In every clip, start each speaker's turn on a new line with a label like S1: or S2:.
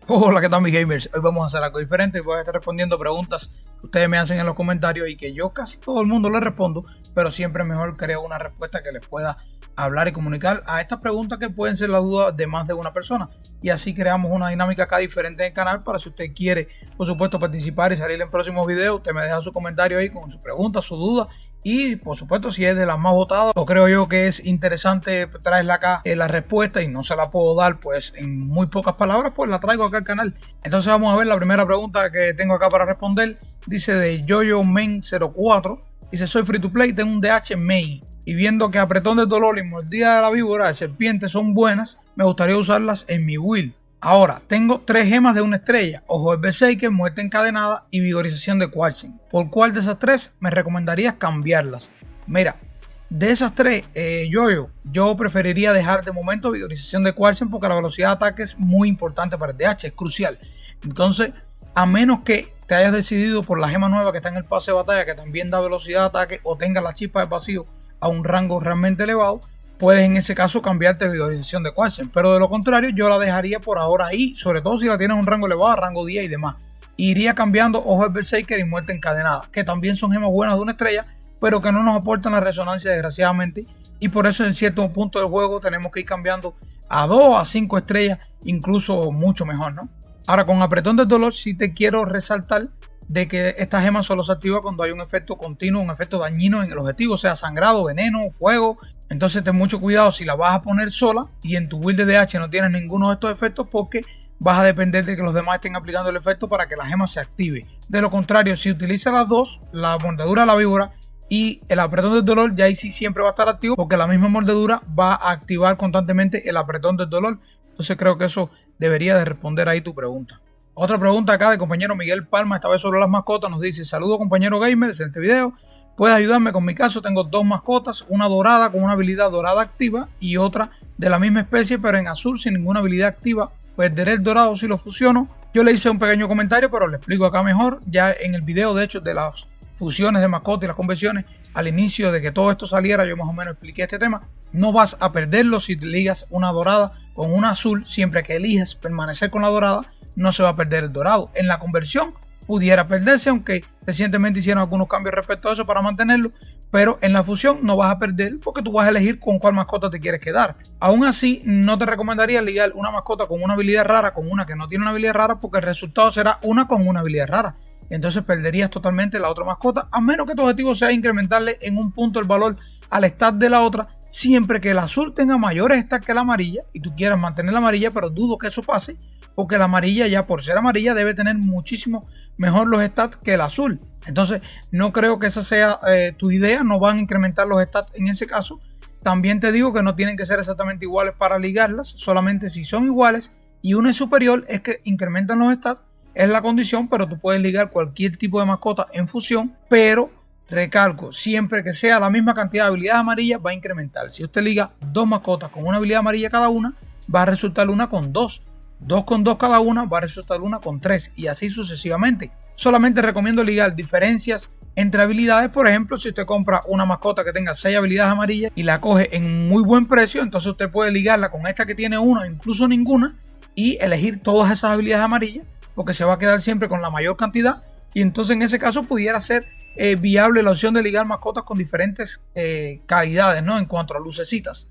S1: Hola, ¿qué tal mis gamers? Hoy vamos a hacer algo diferente y voy a estar respondiendo preguntas que ustedes me hacen en los comentarios y que yo casi todo el mundo les respondo, pero siempre mejor creo una respuesta que les pueda hablar y comunicar a estas preguntas que pueden ser las dudas de más de una persona. Y así creamos una dinámica acá diferente en el canal para si usted quiere, por supuesto, participar y salir en próximos videos, usted me deja su comentario ahí con su pregunta, su duda. Y por supuesto, si es de las más votadas o creo yo que es interesante traerla acá la respuesta y no se la puedo dar pues en muy pocas palabras, pues la traigo acá al canal. Entonces vamos a ver la primera pregunta que tengo acá para responder. Dice de YoYoMain04. Dice: soy free to play, tengo un DH main y viendo que apretón del dolor y mordida de la víbora de serpiente son buenas, me gustaría usarlas en mi build. Ahora, tengo 3 gemas de una estrella, ojo de berserker, muerte encadenada y vigorización de Quartz. ¿Por cuál de esas 3 me recomendarías cambiarlas? Mira, de esas 3, yo preferiría dejar de momento vigorización de Quartz porque la velocidad de ataque es muy importante para el DH, es crucial. Entonces, a menos que te hayas decidido por la gema nueva que está en el pase de batalla, que también da velocidad de ataque, o tenga la chispa de vacío a un rango realmente elevado, puedes en ese caso cambiarte de vigorización de Quartz, pero de lo contrario yo la dejaría por ahora ahí, sobre todo si la tienes un rango elevado, rango 10 y demás. Iría cambiando ojo de berserker y muerte encadenada, que también son gemas buenas de una estrella, pero que no nos aportan la resonancia desgraciadamente, y por eso en cierto punto del juego tenemos que ir cambiando a 2 a 5 estrellas, incluso mucho mejor, ¿no? Ahora, con apretón del dolor sí te quiero resaltar de que esta gema solo se activa cuando hay un efecto continuo, un efecto dañino en el objetivo, sea sangrado, veneno, fuego. Entonces ten mucho cuidado si la vas a poner sola y en tu build de DH no tienes ninguno de estos efectos, porque vas a depender de que los demás estén aplicando el efecto para que la gema se active. De lo contrario, si utilizas las dos, la mordedura de la víbora y el apretón del dolor, ya ahí sí siempre va a estar activo, porque la misma mordedura va a activar constantemente el apretón del dolor. Entonces creo que eso debería de responder ahí tu pregunta. Otra pregunta acá del compañero Miguel Palma, esta vez sobre las mascotas, nos dice: saludo compañero gamer, en este video puedes ayudarme con mi caso. Tengo 2 mascotas, una dorada con una habilidad dorada activa y otra de la misma especie pero en azul sin ninguna habilidad activa. ¿Perderé el dorado si lo fusiono? Yo le hice un pequeño comentario, pero le explico acá mejor. Ya en el video de hecho de las fusiones de mascotas y las conversiones, al inicio de que todo esto saliera, yo más o menos expliqué este tema. No vas a perderlo si te ligas una dorada con una azul. Siempre que eliges permanecer con la dorada, no se va a perder el dorado. En la conversión pudiera perderse, aunque recientemente hicieron algunos cambios respecto a eso para mantenerlo, pero en la fusión no vas a perder porque tú vas a elegir con cuál mascota te quieres quedar. Aún así, no te recomendaría ligar una mascota con una habilidad rara con una que no tiene una habilidad rara, porque el resultado será una con una habilidad rara. Entonces perderías totalmente la otra mascota, a menos que tu objetivo sea incrementarle en un punto el valor al stat de la otra, siempre que el azul tenga mayores stats que la amarilla y tú quieras mantener la amarilla, pero dudo que eso pase, porque la amarilla, ya por ser amarilla, debe tener muchísimo mejor los stats que el azul. Entonces no creo que esa sea tu idea, no van a incrementar los stats en ese caso. También te digo que no tienen que ser exactamente iguales para ligarlas, solamente si son iguales y una es superior es que incrementan los stats, es la condición, pero tú puedes ligar cualquier tipo de mascota en fusión, pero recalco, siempre que sea la misma cantidad de habilidades amarillas va a incrementar. Si usted liga 2 mascotas con una habilidad amarilla cada una, va a resultar una con 2. 2 con 2 cada una va a resultar una con 3 y así sucesivamente. Solamente recomiendo ligar diferencias entre habilidades. Por ejemplo, si usted compra una mascota que tenga 6 habilidades amarillas y la coge en muy buen precio, entonces usted puede ligarla con esta que tiene una, incluso ninguna, y elegir todas esas habilidades amarillas, porque se va a quedar siempre con la mayor cantidad. Y entonces en ese caso pudiera ser viable la opción de ligar mascotas con diferentes calidades, ¿no? En cuanto a lucecitas.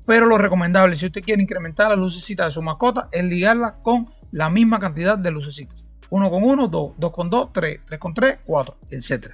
S1: Pero lo recomendable, si usted quiere incrementar las lucecitas de su mascota, es ligarlas con la misma cantidad de lucecitas. 1 con 1, 2, 2 con 2, 3, 3 con 3, 4, etc.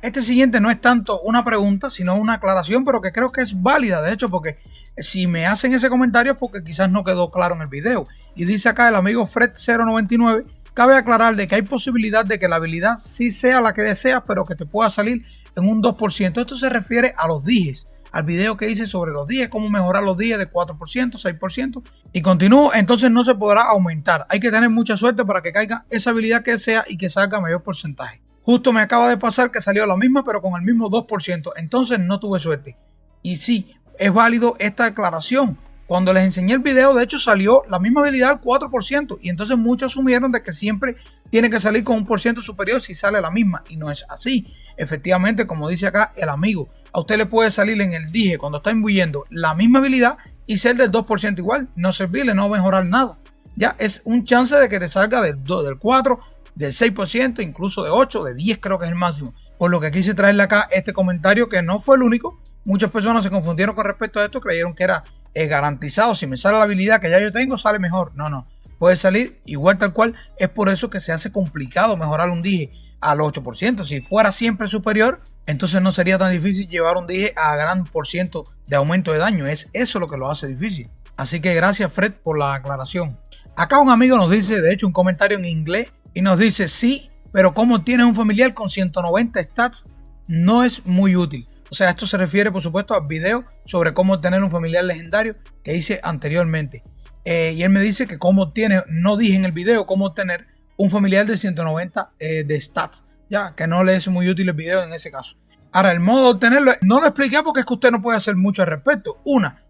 S1: Este siguiente no es tanto una pregunta, sino una aclaración, pero que creo que es válida, de hecho, porque si me hacen ese comentario es porque quizás no quedó claro en el video. Y dice acá el amigo Fred099: cabe aclarar de que hay posibilidad de que la habilidad sí sea la que deseas, pero que te pueda salir en un 2%. Esto se refiere a los dijes, al video que hice sobre los dijes, cómo mejorar los dijes de 4%, 6%. Y continúo, entonces no se podrá aumentar. Hay que tener mucha suerte para que caiga esa habilidad que desea y que salga mayor porcentaje. Justo me acaba de pasar que salió la misma, pero con el mismo 2%. Entonces no tuve suerte. Y sí, es válido esta declaración. Cuando les enseñé el video, de hecho salió la misma habilidad al 4%. Y entonces muchos asumieron de que siempre tiene que salir con un por ciento superior si sale la misma. Y no es así. Efectivamente, como dice acá el amigo, a usted le puede salir en el dije cuando está imbuyendo la misma habilidad y ser del 2% igual. No servirle, no mejorar nada. Ya es un chance de que te salga del 2, del 4, del 6%, incluso de 8, de 10 creo que es el máximo. Por lo que quise traerle acá este comentario, que no fue el único. Muchas personas se confundieron con respecto a esto, creyeron que era garantizado. Si me sale la habilidad que ya yo tengo, sale mejor. No, puede salir igual tal cual. Es por eso que se hace complicado mejorar un dije al 8%. Si fuera siempre superior, entonces no sería tan difícil llevar un dije a gran por ciento de aumento de daño. Es eso lo que lo hace difícil. Así que gracias, Fred, por la aclaración. Acá un amigo nos dice, de hecho un comentario en inglés, y nos dice: sí, pero como tienes un familiar con 190 stats, no es muy útil. O sea, esto se refiere por supuesto al video sobre cómo obtener un familiar legendario que hice anteriormente. Y él me dice que cómo obtiene, no dije en el video cómo obtener un familiar de 190 de stats, ya que no le es muy útil el video en ese caso. Ahora, el modo de obtenerlo no lo expliqué porque es que usted no puede hacer mucho al respecto.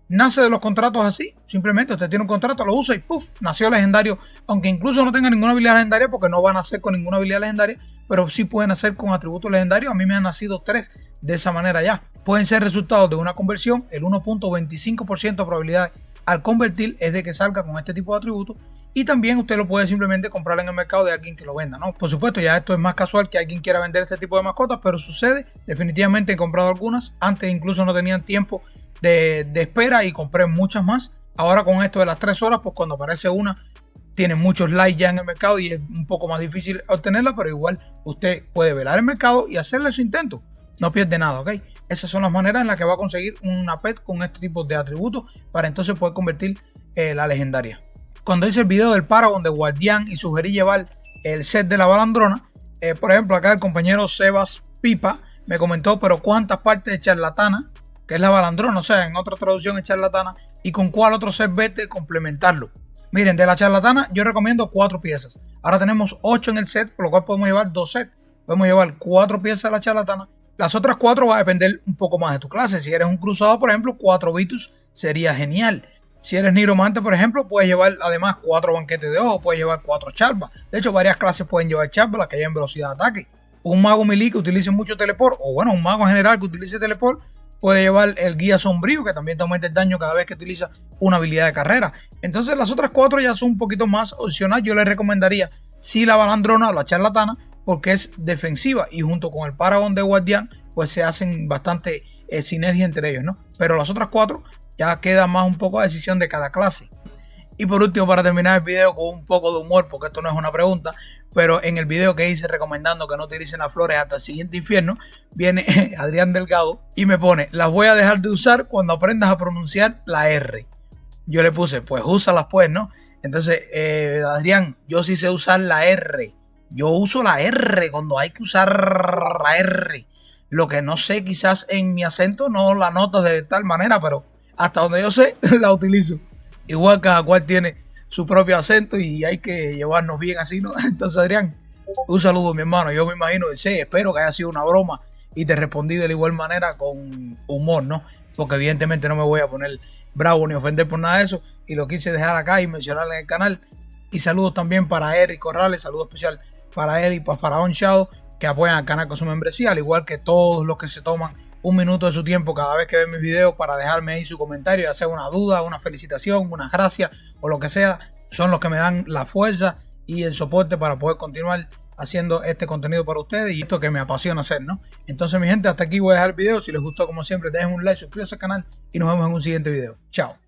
S1: Nace de los contratos así, simplemente usted tiene un contrato, lo usa y ¡puf! Nació legendario, aunque incluso no tenga ninguna habilidad legendaria, porque no van a nacer con ninguna habilidad legendaria, pero sí pueden nacer con atributos legendarios. A mí me han nacido 3 de esa manera ya. Pueden ser resultados de una conversión. El 1.25% de probabilidad al convertir es de que salga con este tipo de atributos, y también usted lo puede simplemente comprar en el mercado de alguien que lo venda, ¿no? Por supuesto, ya esto es más casual que alguien quiera vender este tipo de mascotas, pero sucede. Definitivamente he comprado algunas, antes incluso no tenían tiempo de espera y compré muchas más. Ahora con esto de las 3 horas, pues cuando aparece una, tiene muchos likes ya en el mercado y es un poco más difícil obtenerla, pero igual usted puede velar el mercado y hacerle su intento. No pierde nada, ¿ok? Esas son las maneras en las que va a conseguir una pet con este tipo de atributos para entonces poder convertir la legendaria. Cuando hice el video del Paragon de Guardián y sugerí llevar el set de la Balandrona, por ejemplo acá el compañero Sebas Pipa me comentó: pero ¿cuántas partes de charlatana, que es la Balandrona, o sea, en otra traducción es charlatana, y con cuál otro set vete complementarlo? Miren, de la charlatana yo recomiendo 4 piezas. Ahora tenemos 8 en el set, por lo cual podemos llevar 2 sets. Podemos llevar 4 piezas de la charlatana. Las otras 4 va a depender un poco más de tu clase. Si eres un cruzado, por ejemplo, 4 Vitus sería genial. Si eres nigromante, por ejemplo, puedes llevar además 4 banquetes de ojo, puedes llevar 4 charvas. De hecho, varias clases pueden llevar charvas, las que llevan velocidad de ataque. Un mago melee que utilice mucho teleport, o bueno, un mago en general que utilice teleport, puede llevar el guía sombrío, que también te aumenta el daño cada vez que utiliza una habilidad de carrera. Entonces las otras 4 ya son un poquito más opcional. Yo les recomendaría sí la Balandrona o la charlatana, porque es defensiva y junto con el Paragon de Guardián pues se hacen bastante sinergia entre ellos, ¿no? Pero las otras 4 ya queda más un poco a decisión de cada clase. Y por último, para terminar el video con un poco de humor, porque esto no es una pregunta, pero en el video que hice recomendando que no utilicen las flores hasta el siguiente infierno, viene Adrián Delgado y me pone: las voy a dejar de usar cuando aprendas a pronunciar la R. Yo le puse: pues úsalas pues, ¿no? Entonces, Adrián, yo sí sé usar la R. Yo uso la R cuando hay que usar la R. Lo que no sé, quizás en mi acento no la noto de tal manera, pero hasta donde yo sé, la utilizo. Igual cada cual tiene su propio acento y hay que llevarnos bien así, ¿no? Entonces, Adrián, un saludo, mi hermano. Yo me imagino, espero que haya sido una broma y te respondí de la igual manera con humor, ¿no? Porque evidentemente no me voy a poner bravo ni ofender por nada de eso, y lo quise dejar acá y mencionar en el canal. Y saludos también para Eric Corrales, saludo especial para él y para Faraón Shadow, que apoyan al canal con su membresía, al igual que todos los que se toman un minuto de su tiempo cada vez que ven mis videos para dejarme ahí su comentario, ya sea una duda, una felicitación, una gracia o lo que sea. Son los que me dan la fuerza y el soporte para poder continuar haciendo este contenido para ustedes y esto que me apasiona hacer, ¿no? Entonces, mi gente, hasta aquí voy a dejar el video. Si les gustó, como siempre, dejen un like, suscríbanse al canal y nos vemos en un siguiente video. Chao.